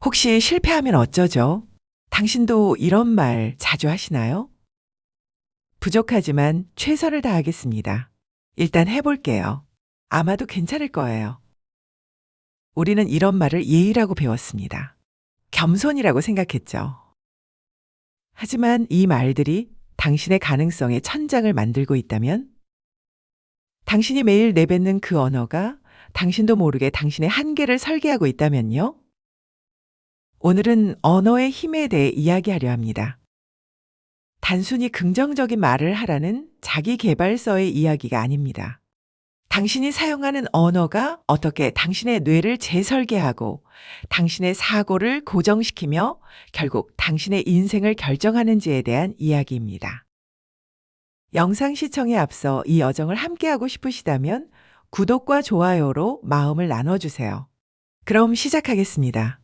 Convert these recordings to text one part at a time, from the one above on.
혹시 실패하면 어쩌죠? 당신도 이런 말 자주 하시나요? 부족하지만 최선을 다하겠습니다. 일단 해볼게요. 아마도 괜찮을 거예요. 우리는 이런 말을 예의라고 배웠습니다. 겸손이라고 생각했죠. 하지만 이 말들이 당신의 가능성의 천장을 만들고 있다면, 당신이 매일 내뱉는 그 언어가 당신도 모르게 당신의 한계를 설계하고 있다면요? 오늘은 언어의 힘에 대해 이야기하려 합니다. 단순히 긍정적인 말을 하라는 자기 개발서의 이야기가 아닙니다. 당신이 사용하는 언어가 어떻게 당신의 뇌를 재설계하고 당신의 사고를 고정시키며 결국 당신의 인생을 결정하는지에 대한 이야기입니다. 영상 시청에 앞서 이 여정을 함께하고 싶으시다면 구독과 좋아요로 마음을 나눠주세요. 그럼 시작하겠습니다.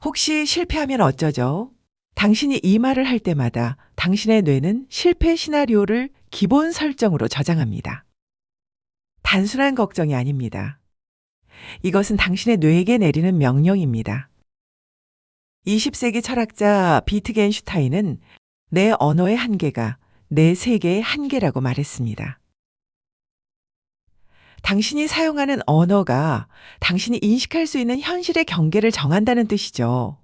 혹시 실패하면 어쩌죠? 당신이 이 말을 할 때마다 당신의 뇌는 실패 시나리오를 기본 설정으로 저장합니다. 단순한 걱정이 아닙니다. 이것은 당신의 뇌에게 내리는 명령입니다. 20세기 철학자 비트겐슈타인은 내 언어의 한계가 내 세계의 한계라고 말했습니다. 당신이 사용하는 언어가 당신이 인식할 수 있는 현실의 경계를 정한다는 뜻이죠.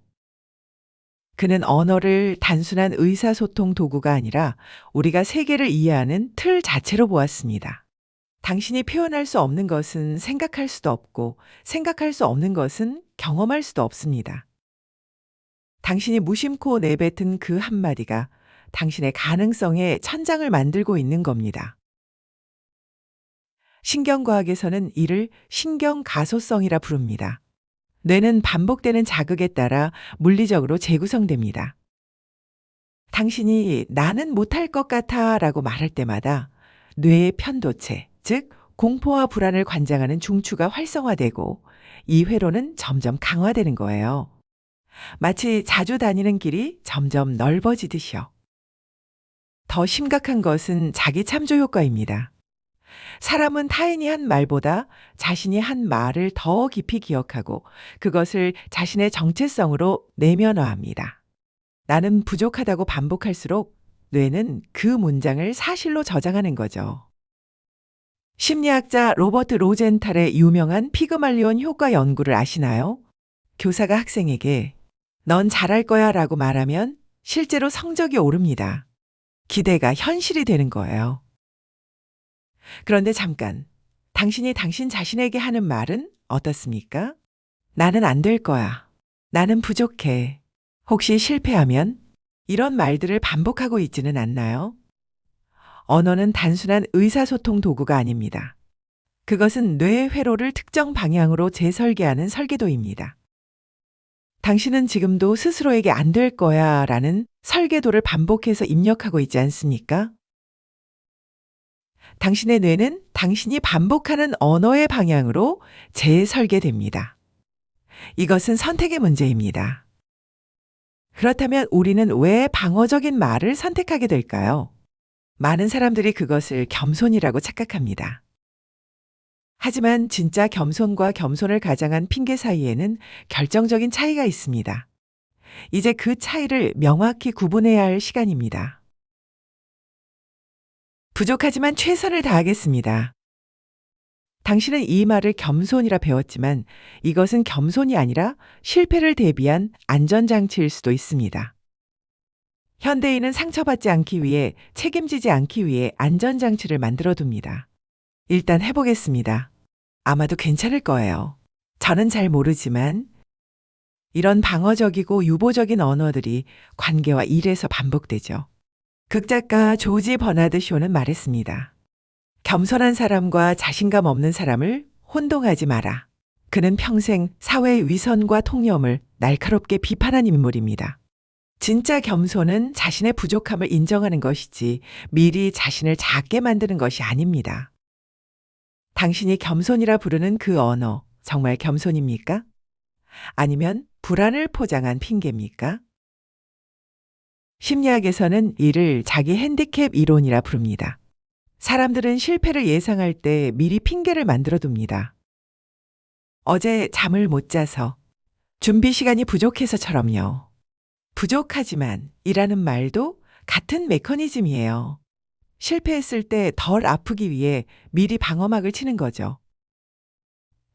그는 언어를 단순한 의사소통 도구가 아니라 우리가 세계를 이해하는 틀 자체로 보았습니다. 당신이 표현할 수 없는 것은 생각할 수도 없고, 생각할 수 없는 것은 경험할 수도 없습니다. 당신이 무심코 내뱉은 그 한마디가 당신의 가능성의 천장을 만들고 있는 겁니다. 신경과학에서는 이를 신경가소성이라 부릅니다. 뇌는 반복되는 자극에 따라 물리적으로 재구성됩니다. 당신이 나는 못할 것 같아 라고 말할 때마다 뇌의 편도체, 즉 공포와 불안을 관장하는 중추가 활성화되고 이 회로는 점점 강화되는 거예요. 마치 자주 다니는 길이 점점 넓어지듯이요. 더 심각한 것은 자기 참조 효과입니다. 사람은 타인이 한 말보다 자신이 한 말을 더 깊이 기억하고 그것을 자신의 정체성으로 내면화합니다. 나는 부족하다고 반복할수록 뇌는 그 문장을 사실로 저장하는 거죠. 심리학자 로버트 로젠탈의 유명한 피그말리온 효과 연구를 아시나요? 교사가 학생에게 넌 잘할 거야 라고 말하면 실제로 성적이 오릅니다. 기대가 현실이 되는 거예요. 그런데 잠깐, 당신이 당신 자신에게 하는 말은 어떻습니까? 나는 안 될 거야. 나는 부족해. 혹시 실패하면 이런 말들을 반복하고 있지는 않나요? 언어는 단순한 의사소통 도구가 아닙니다. 그것은 뇌의 회로를 특정 방향으로 재설계하는 설계도입니다. 당신은 지금도 스스로에게 안 될 거야 라는 설계도를 반복해서 입력하고 있지 않습니까? 당신의 뇌는 당신이 반복하는 언어의 방향으로 재설계됩니다. 이것은 선택의 문제입니다. 그렇다면 우리는 왜 방어적인 말을 선택하게 될까요? 많은 사람들이 그것을 겸손이라고 착각합니다. 하지만 진짜 겸손과 겸손을 가장한 핑계 사이에는 결정적인 차이가 있습니다. 이제 그 차이를 명확히 구분해야 할 시간입니다. 부족하지만 최선을 다하겠습니다. 당신은 이 말을 겸손이라 배웠지만 이것은 겸손이 아니라 실패를 대비한 안전장치일 수도 있습니다. 현대인은 상처받지 않기 위해, 책임지지 않기 위해 안전장치를 만들어둡니다. 일단 해보겠습니다. 아마도 괜찮을 거예요. 저는 잘 모르지만 이런 방어적이고 유보적인 언어들이 관계와 일에서 반복되죠. 극작가 조지 버나드 쇼는 말했습니다. 겸손한 사람과 자신감 없는 사람을 혼동하지 마라. 그는 평생 사회의 위선과 통념을 날카롭게 비판한 인물입니다. 진짜 겸손은 자신의 부족함을 인정하는 것이지 미리 자신을 작게 만드는 것이 아닙니다. 당신이 겸손이라 부르는 그 언어, 정말 겸손입니까? 아니면 불안을 포장한 핑계입니까? 심리학에서는 이를 자기 핸디캡 이론이라 부릅니다. 사람들은 실패를 예상할 때 미리 핑계를 만들어 둡니다. 어제 잠을 못 자서, 준비 시간이 부족해서처럼요. 부족하지만 이라는 말도 같은 메커니즘이에요. 실패했을 때 덜 아프기 위해 미리 방어막을 치는 거죠.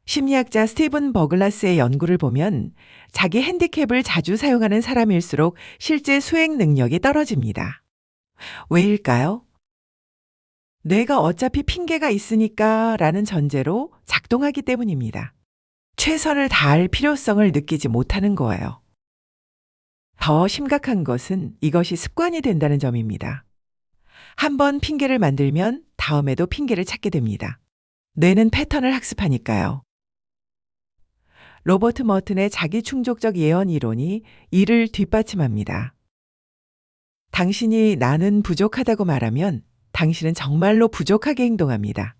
심리학자 스티븐 버글라스의 연구를 보면 자기 핸디캡을 자주 사용하는 사람일수록 실제 수행 능력이 떨어집니다. 왜일까요? 뇌가 어차피 핑계가 있으니까 라는 전제로 작동하기 때문입니다. 최선을 다할 필요성을 느끼지 못하는 거예요. 더 심각한 것은 이것이 습관이 된다는 점입니다. 한 번 핑계를 만들면 다음에도 핑계를 찾게 됩니다. 뇌는 패턴을 학습하니까요. 로버트 머튼의 자기 충족적 예언 이론이 이를 뒷받침합니다. 당신이 나는 부족하다고 말하면 당신은 정말로 부족하게 행동합니다.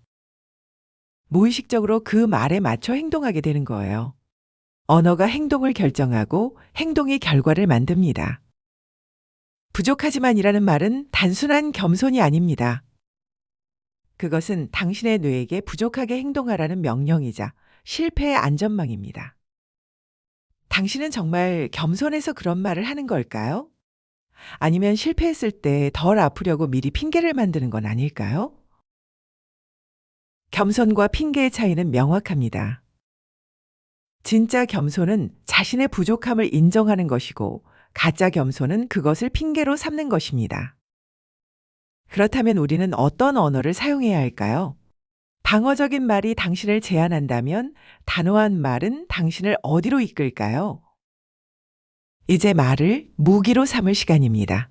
무의식적으로 그 말에 맞춰 행동하게 되는 거예요. 언어가 행동을 결정하고 행동이 결과를 만듭니다. 부족하지만이라는 말은 단순한 겸손이 아닙니다. 그것은 당신의 뇌에게 부족하게 행동하라는 명령이자 실패의 안전망입니다. 당신은 정말 겸손해서 그런 말을 하는 걸까요? 아니면 실패했을 때 덜 아프려고 미리 핑계를 만드는 건 아닐까요? 겸손과 핑계의 차이는 명확합니다. 진짜 겸손은 자신의 부족함을 인정하는 것이고, 가짜 겸손은 그것을 핑계로 삼는 것입니다. 그렇다면 우리는 어떤 언어를 사용해야 할까요? 방어적인 말이 당신을 제한한다면 단호한 말은 당신을 어디로 이끌까요? 이제 말을 무기로 삼을 시간입니다.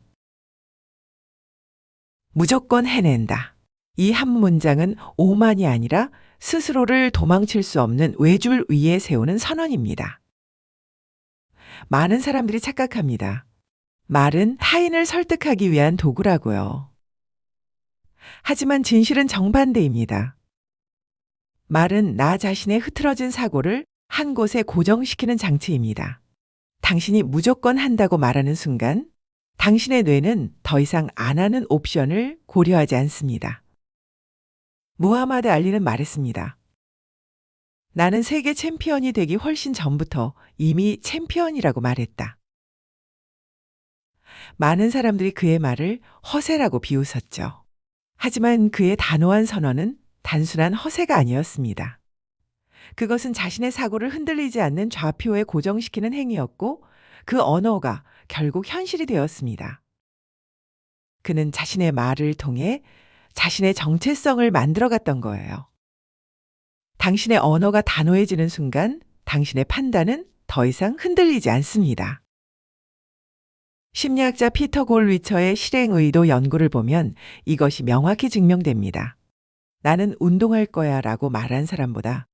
무조건 해낸다. 이 한 문장은 오만이 아니라 스스로를 도망칠 수 없는 외줄 위에 세우는 선언입니다. 많은 사람들이 착각합니다. 말은 타인을 설득하기 위한 도구라고요. 하지만 진실은 정반대입니다. 말은 나 자신의 흐트러진 사고를 한 곳에 고정시키는 장치입니다. 당신이 무조건 한다고 말하는 순간 당신의 뇌는 더 이상 안 하는 옵션을 고려하지 않습니다. 무하마드 알리는 말했습니다. 나는 세계 챔피언이 되기 훨씬 전부터 이미 챔피언이라고 말했다. 많은 사람들이 그의 말을 허세라고 비웃었죠. 하지만 그의 단호한 선언은 단순한 허세가 아니었습니다. 그것은 자신의 사고를 흔들리지 않는 좌표에 고정시키는 행위였고, 그 언어가 결국 현실이 되었습니다. 그는 자신의 말을 통해 자신의 정체성을 만들어갔던 거예요. 당신의 언어가 단호해지는 순간 당신의 판단은 더 이상 흔들리지 않습니다. 심리학자 피터 골위처의 실행의도 연구를 보면 이것이 명확히 증명됩니다. 나는 운동할 거야 라고 말한 사람보다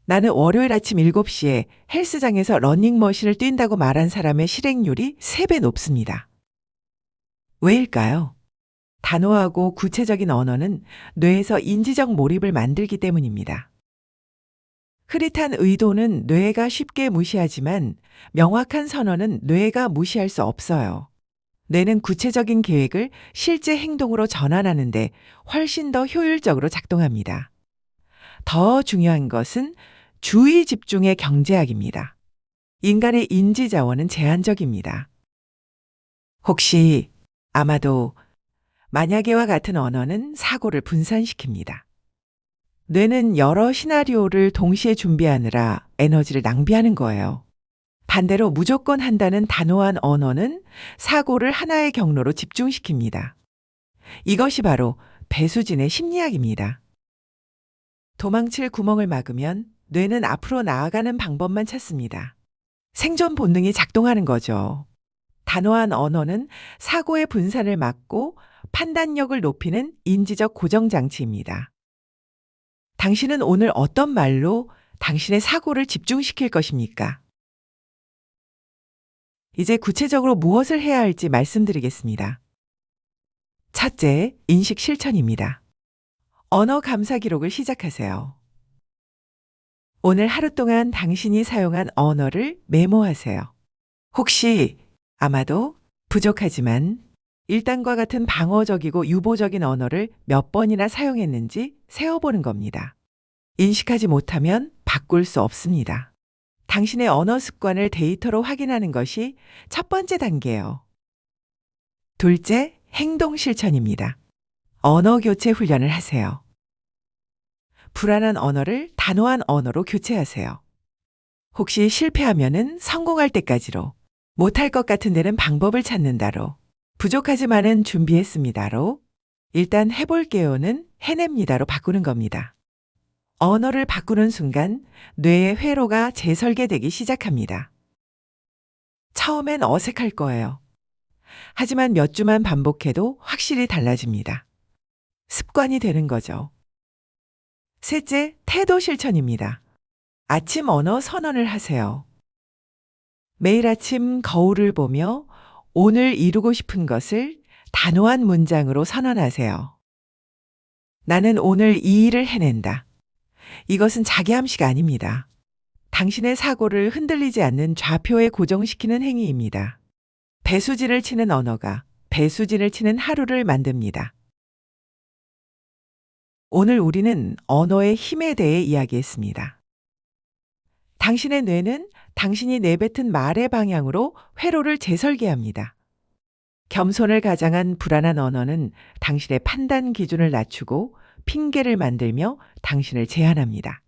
나는 월요일 아침 7시에 헬스장에서 러닝머신을 뛴다고 말한 사람의 실행률이 3배 높습니다. 왜일까요? 단호하고 구체적인 언어는 뇌에서 인지적 몰입을 만들기 때문입니다. 흐릿한 의도는 뇌가 쉽게 무시하지만 명확한 선언은 뇌가 무시할 수 없어요. 뇌는 구체적인 계획을 실제 행동으로 전환하는데 훨씬 더 효율적으로 작동합니다. 더 중요한 것은 주의 집중의 경제학입니다. 인간의 인지 자원은 제한적입니다. 혹시 아마도 만약에와 같은 언어는 사고를 분산시킵니다. 뇌는 여러 시나리오를 동시에 준비하느라 에너지를 낭비하는 거예요. 반대로 무조건 한다는 단호한 언어는 사고를 하나의 경로로 집중시킵니다. 이것이 바로 배수진의 심리학입니다. 도망칠 구멍을 막으면 뇌는 앞으로 나아가는 방법만 찾습니다. 생존 본능이 작동하는 거죠. 단호한 언어는 사고의 분산을 막고 판단력을 높이는 인지적 고정장치입니다. 당신은 오늘 어떤 말로 당신의 사고를 집중시킬 것입니까? 이제 구체적으로 무엇을 해야 할지 말씀드리겠습니다. 첫째, 인식 실천입니다. 언어 감사 기록을 시작하세요. 오늘 하루 동안 당신이 사용한 언어를 메모하세요. 혹시 아마도 부족하지만 일단과 같은 방어적이고 유보적인 언어를 몇 번이나 사용했는지 세어보는 겁니다. 인식하지 못하면 바꿀 수 없습니다. 당신의 언어 습관을 데이터로 확인하는 것이 첫 번째 단계예요. 둘째, 행동 실천입니다. 언어 교체 훈련을 하세요. 불안한 언어를 단호한 언어로 교체하세요. 혹시 실패하면은 성공할 때까지로, 못할 것 같은 데는 방법을 찾는다로, 부족하지만은 준비했습니다로, 일단 해볼게요는 해냅니다로 바꾸는 겁니다. 언어를 바꾸는 순간 뇌의 회로가 재설계되기 시작합니다. 처음엔 어색할 거예요. 하지만 몇 주만 반복해도 확실히 달라집니다. 습관이 되는 거죠. 셋째, 태도 실천입니다. 아침 언어 선언을 하세요. 매일 아침 거울을 보며 오늘 이루고 싶은 것을 단호한 문장으로 선언하세요. 나는 오늘 이 일을 해낸다. 이것은 자기 암시가 아닙니다. 당신의 사고를 흔들리지 않는 좌표에 고정시키는 행위입니다. 배수진을 치는 언어가 배수진을 치는 하루를 만듭니다. 오늘 우리는 언어의 힘에 대해 이야기했습니다. 당신의 뇌는 당신이 내뱉은 말의 방향으로 회로를 재설계합니다. 겸손을 가장한 불안한 언어는 당신의 판단 기준을 낮추고 핑계를 만들며 당신을 제한합니다.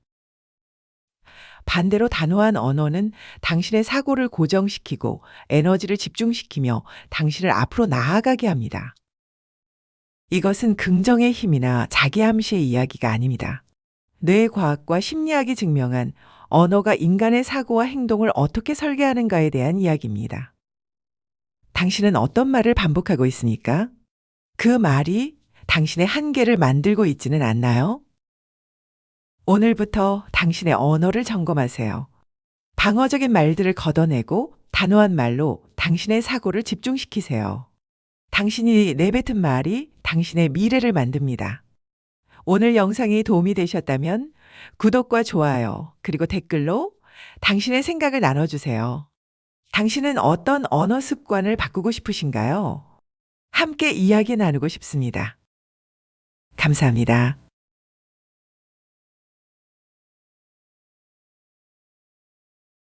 반대로 단호한 언어는 당신의 사고를 고정시키고 에너지를 집중시키며 당신을 앞으로 나아가게 합니다. 이것은 긍정의 힘이나 자기 암시의 이야기가 아닙니다. 뇌과학과 심리학이 증명한 언어가 인간의 사고와 행동을 어떻게 설계하는가에 대한 이야기입니다. 당신은 어떤 말을 반복하고 있습니까? 그 말이 당신의 한계를 만들고 있지는 않나요? 오늘부터 당신의 언어를 점검하세요. 방어적인 말들을 걷어내고 단호한 말로 당신의 사고를 집중시키세요. 당신이 내뱉은 말이 당신의 미래를 만듭니다. 오늘 영상이 도움이 되셨다면 구독과 좋아요, 그리고 댓글로 당신의 생각을 나눠주세요. 당신은 어떤 언어 습관을 바꾸고 싶으신가요? 함께 이야기 나누고 싶습니다. 감사합니다.